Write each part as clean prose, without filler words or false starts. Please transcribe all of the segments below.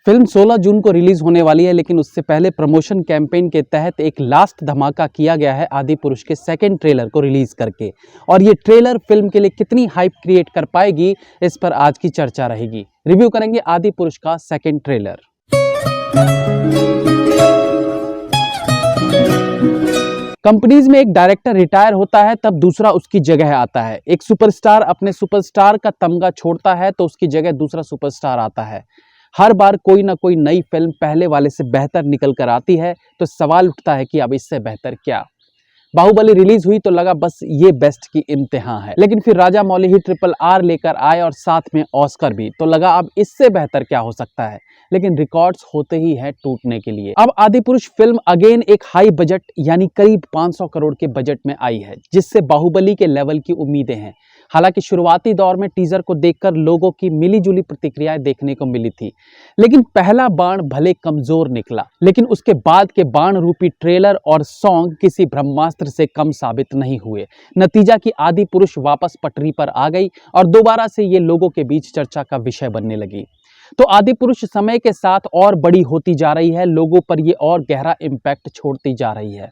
Film 16 जून को release होने वाली है, लेकिन उससे पहले प्रमोशन कैंपेन के तहत एक लास्ट धमाका किया गया है आदि पुरुष के सेकंड ट्रेलर को रिलीज करके। और ये ट्रेलर फिल्म के लिए कितनी हाइप क्रिएट कर पाएगी, इस पर आज की चर्चा रहेगी। रिव्यू करेंगे आदि पुरुष का सेकंड ट्रेलर। कंपनीज में एक डायरेक्टर रिटायर होता है, तब दूसरा उसकी जगह आता है। एक सुपरस्टार अपने सुपरस्टार का तमगा छोड़ता है तो उसकी जगह दूसरा सुपरस्टार आता है। हर बार कोई ना कोई नई फिल्म पहले वाले से बेहतर निकल कर आती है, तो सवाल उठता है कि अब इससे बेहतर क्या। बाहुबली रिलीज हुई तो लगा बस ये बेस्ट की इम्तिहान है, लेकिन फिर राजा मौली ही RRR लेकर आए और साथ में ऑस्कर भी, तो लगा अब इससे बेहतर क्या हो सकता है। लेकिन रिकॉर्ड्स होते ही हैं टूटने के लिए। अब आदि पुरुष फिल्म अगेन एक हाई बजट यानी करीब 500 करोड़ के बजट में आई है, जिससे बाहुबली के लेवल की उम्मीदें हैं। हालांकि शुरुआती दौर में टीजर को देखकर लोगों की मिलीजुली प्रतिक्रियाएं देखने को मिली थी, लेकिन पहला बाण भले कमजोर निकला, लेकिन उसके बाद के बाण रूपी ट्रेलर और सॉन्ग किसी ब्रह्मास्त्र से कम साबित नहीं हुए। नतीजा कि आदि पुरुष वापस पटरी पर आ गई और दोबारा से ये लोगों के बीच चर्चा का विषय बनने लगी। तो आदि पुरुष समय के साथ और बड़ी होती जा रही है, लोगों पर ये और गहरा इम्पैक्ट छोड़ती जा रही है।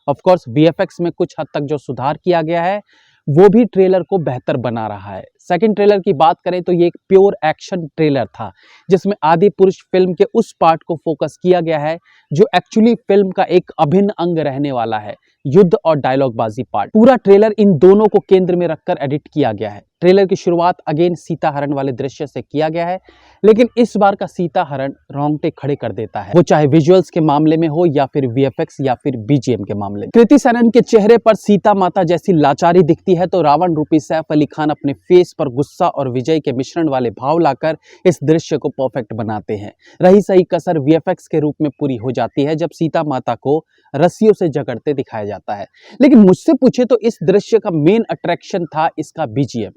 ऑफ कोर्स VFX में कुछ हद तक जो सुधार किया गया है वो भी ट्रेलर को बेहतर बना रहा है। सेकंड ट्रेलर की बात करें तो ये एक प्योर एक्शन ट्रेलर था, जिसमें आदि पुरुष फिल्म के उस पार्ट को फोकस किया गया है जो एक्चुअली फिल्म का एक अभिन्न अंग रहने वाला है, युद्ध और डायलॉगबाजी पार्ट। पूरा ट्रेलर इन दोनों को केंद्र में रखकर एडिट किया गया है। ट्रेलर की शुरुआत अगेन सीता हरण वाले दृश्य से किया गया है, लेकिन इस बार का सीता हरण रोंगटे खड़े कर देता है, वो चाहे विजुअल्स के मामले में हो या फिर VFX या फिर BGM के मामले में। कृति सेनन के चेहरे पर सीता माता जैसी लाचारी दिखती है, तो रावण रूपी सैफ अली खान अपने फेस पर गुस्सा और विजय के मिश्रण वाले भाव लाकर इस दृश्य को परफेक्ट बनाते हैं। रही सही कसर VFX के रूप में पूरी हो जाती है, जब सीता माता को रस्सियों से जकड़ते दिखाया जाता है। लेकिन मुझसे पूछे तो इस दृश्य का मेन अट्रैक्शन था इसका BGM।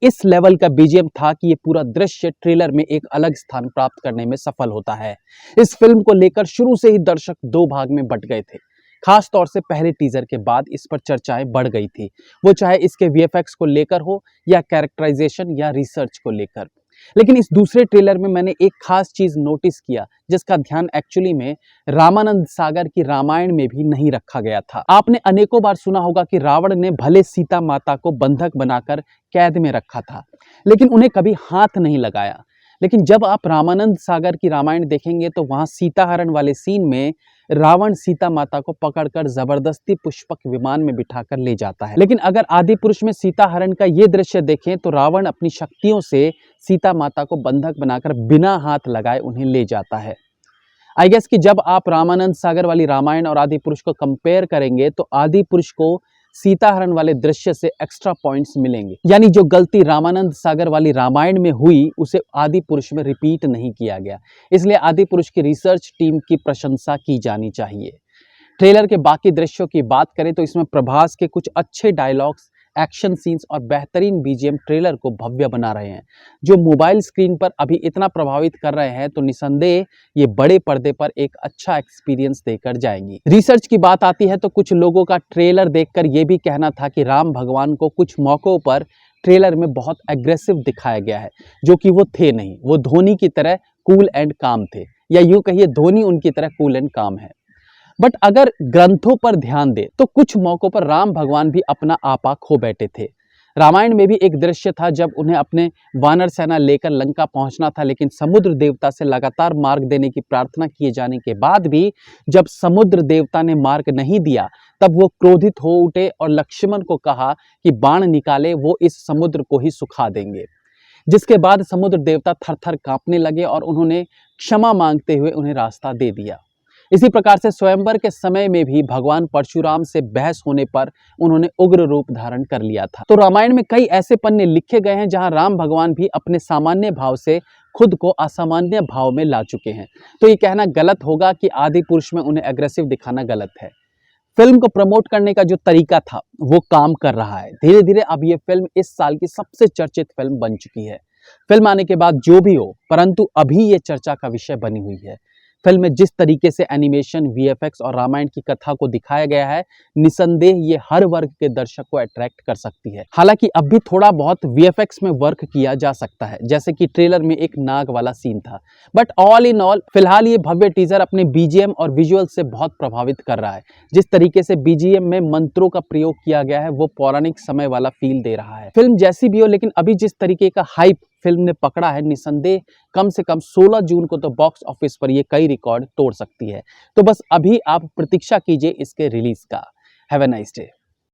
इस लेवल का BGM था कि ये पूरा दृश्य ट्रेलर में एक अलग स्थान प्राप्त करने में सफल होता है। इस फिल्म को लेकर शुरू से ही दर्शक दो भाग में बंट गए थे। खास तौर से पहले टीजर के बाद इस पर चर्चाएं बढ़ गई थी, वो चाहे इसके VFX को लेकर हो या कैरेक्टराइजेशन या रिसर्च को लेकर। लेकिन इस दूसरे ट्रेलर में मैंने एक खास चीज नोटिस किया, जिसका ध्यान एक्चुअली में रामानंद सागर की रामायण में भी नहीं रखा गया था। आपने अनेकों बार सुना होगा कि रावण ने भले सीता माता को बंधक बनाकर कैद में रखा था, लेकिन उन्हें कभी हाथ नहीं लगाया। लेकिन जब आप रामानंद सागर की रामायण देखेंगे तो वहां सीता हरण वाले सीन में रावण सीता माता को पकड़कर जबरदस्ती पुष्पक विमान में बिठाकर ले जाता है। लेकिन अगर आदि पुरुष में सीता हरण का ये दृश्य देखें तो रावण अपनी शक्तियों से सीता माता को बंधक बनाकर बिना हाथ लगाए उन्हें ले जाता है। आई गेस कि जब आप रामानंद सागर वाली रामायण और आदि पुरुष को कंपेयर करेंगे तो आदि पुरुष को सीता हरण वाले दृश्य से एक्स्ट्रा पॉइंट्स मिलेंगे, यानी जो गलती रामानंद सागर वाली रामायण में हुई उसे आदि पुरुष में रिपीट नहीं किया गया। इसलिए आदि पुरुष की रिसर्च टीम की प्रशंसा की जानी चाहिए। ट्रेलर के बाकी दृश्यों की बात करें तो इसमें प्रभास के कुछ अच्छे डायलॉग्स, एक्शन सीन्स और बेहतरीन BGM ट्रेलर को भव्य बना रहे हैं, जो मोबाइल स्क्रीन पर अभी इतना प्रभावित कर रहे हैं, तो निसंदेह ये बड़े पर्दे पर एक अच्छा एक्सपीरियंस देकर जाएंगी। रिसर्च की बात आती है तो कुछ लोगों का ट्रेलर देखकर यह भी कहना था कि राम भगवान को कुछ मौकों पर ट्रेलर में बहुत एग्रेसिव दिखाया गया है, जो कि वो थे नहीं। वो धोनी की तरह कूल एंड काम थे, या यूं कहिए धोनी उनकी तरह कूल एंड काम है। बट अगर ग्रंथों पर ध्यान दे तो कुछ मौकों पर राम भगवान भी अपना आपा खो बैठे थे। रामायण में भी एक दृश्य था जब उन्हें अपने वानर सेना लेकर लंका पहुंचना था, लेकिन समुद्र देवता से लगातार मार्ग देने की प्रार्थना किए जाने के बाद भी जब समुद्र देवता ने मार्ग नहीं दिया, तब वो क्रोधित हो उठे और लक्ष्मण को कहा कि बाण निकाले, वो इस समुद्र को ही सुखा देंगे। जिसके बाद समुद्र देवता थर थर कांपने लगे और उन्होंने क्षमा मांगते हुए उन्हें रास्ता दे दिया। इसी प्रकार से स्वयंवर के समय में भी भगवान परशुराम से बहस होने पर उन्होंने उग्र रूप धारण कर लिया था। तो रामायण में कई ऐसे पन्ने लिखे गए हैं जहां राम भगवान भी अपने सामान्य भाव से खुद को असामान्य भाव में ला चुके हैं। तो ये कहना गलत होगा कि आदि पुरुष में उन्हें एग्रेसिव दिखाना गलत है। फिल्म को प्रमोट करने का जो तरीका था वो काम कर रहा है। धीरे धीरे अब ये फिल्म इस साल की सबसे चर्चित फिल्म बन चुकी है। फिल्म आने के बाद जो भी हो, परंतु अभी ये चर्चा का विषय बनी हुई है। फिल्म में जिस तरीके से एनिमेशन, वीएफएक्स और रामायण की कथा को दिखाया गया है, निसंदेह ये हर वर्ग के दर्शक को अट्रैक्ट कर सकती है। हालांकि अब भी थोड़ा बहुत वीएफएक्स में वर्क किया जा सकता है, जैसे कि ट्रेलर में एक नाग वाला सीन था, बट ऑल इन ऑल फिलहाल ये भव्य टीजर अपने बीजीएम और विजुअल से बहुत प्रभावित कर रहा है। जिस तरीके से बीजीएम में मंत्रों का प्रयोग किया गया है वो पौराणिक समय वाला फील दे रहा है। फिल्म जैसी भी हो, लेकिन अभी जिस तरीके का हाइप फिल्म ने पकड़ा है, निसंदेह कम से कम 16 जून को तो बॉक्स ऑफिस पर ये कई रिकॉर्ड तोड़ सकती है। तो बस अभी आप प्रतीक्षा कीजिए इसके रिलीज का। Have a nice day.